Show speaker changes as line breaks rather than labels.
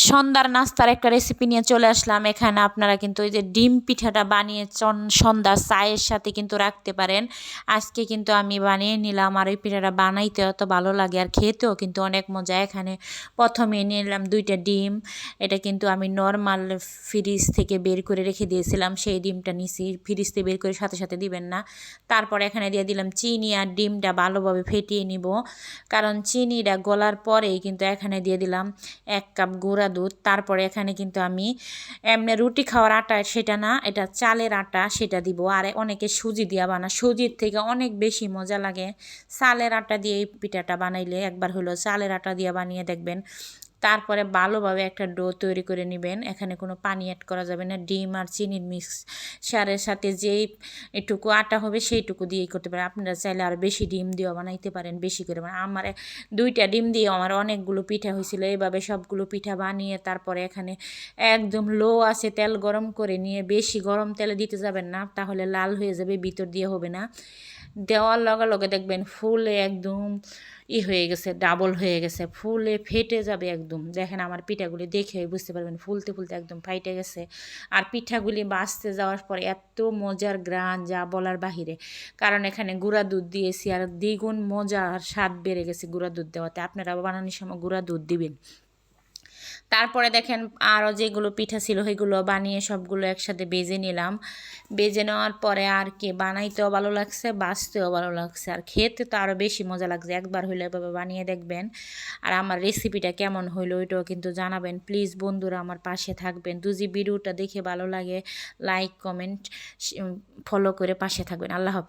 সন্ধ্যার নাস্তার একটা রেসিপি নিয়ে চলে আসলাম এখানে। আপনারা কিন্তু ওই যে ডিম পিঠাটা বানিয়ে সন্ধ্যার চায়ের সাথে কিন্তু রাখতে পারেন। আজকে কিন্তু আমি বানিয়ে নিলাম, আর ওই পিঠাটা বানাইতে অত ভালো লাগে আর খেতেও কিন্তু অনেক মজা। এখানে প্রথমে নিলাম 2টা ডিম। এটা কিন্তু আমি নর্মাল ফ্রিজ থেকে বের করে রেখে দিয়েছিলাম, সেই ডিমটা নিছি। ফ্রিজ থেকে বের করে সাথে সাথে দিবেন না। তারপর এখানে দিয়ে দিলাম চিনি, আর ডিমটা ভালোভাবে ফেটিয়ে নিব, কারণ চিনিটা গলার পরেই কিন্তু এখানে দিয়ে দিলাম 1 কাপ গুঁড়া দুধ। তারপরে এখানে কিন্তু আমি এমনি রুটি খাওয়ার আটা সেটা না, এটা চালের আটা, সেটা দিব। আর অনেকে সুজি দিয়া বানা, সুজির থেকে অনেক বেশি মজা লাগে চালের আটা দিয়ে এই পিঠাটা বানাইলে। একবার হলো চালের আটা দিয়ে বানিয়ে দেখবেন। তারপরে ভালোভাবে একটা ডো তৈরি করে নেবেন। এখানে কোনো পানি অ্যাড করা যাবে না। ডিম আর চিনির মিক্সচারের সাথে যেই এটুকু আটা হবে সেইটুকু দিয়েই করতে পারেন। আপনারা চাইলে আর বেশি ডিম দিয়েও বানাইতে পারেন, বেশি করে। মানে আমার 2টা ডিম দিয়ে আমার অনেকগুলো পিঠা হয়েছিল। এইভাবে সবগুলো পিঠা বানিয়ে তারপরে এখানে একদম লো আছে তেল গরম করে নিয়ে, বেশি গরম তেলে দিতে যাবেন না, তাহলে লাল হয়ে যাবে, ভিতর দিয়ে হবে না। দেওয়ার লগে লগে দেখবেন ফুলে একদম হয়ে গেছে, ডাবল হয়ে গেছে, ফুলে ফেটে যাবে একদম। দেখেন আমার পিঠাগুলি দেখে বুঝতে পারবেন ফুলতে ফুলতে একদম ফাইটে গেছে। আর পিঠাগুলি বাছতে যাওয়ার পর এত মজার গ্রান যা বলার বাহিরে, কারণ এখানে গুঁড়া দুধ দিয়েছি, আর দ্বিগুণ মজা আর স্বাদ বেড়ে গেছে গুঁড়া দুধ দেওয়াতে। আপনারা বানানোর সময় গুঁড়া দুধ দিবেন। তারপরে দেখেন আরও যেগুলো পিঠা ছিল সেগুলো বানিয়ে সবগুলো একসাথে বেজে নিলাম। বেজে নেওয়ার পরে আর কি বানাইতেও ভালো লাগছে, বাছতেও ভালো লাগছে, আর খেতে তো আরও বেশি মজা লাগছে। একবার হইলে এভাবে বানিয়ে দেখবেন। আর আমার রেসিপিটা কেমন হইলো ওইটাও কিন্তু জানাবেন। প্লিজ বন্ধুরা আমার পাশে থাকবেন। যদি ভিডিওটা দেখে ভালো লাগে লাইক কমেন্ট ফলো করে পাশে থাকবেন। আল্লাহ হাফেজ।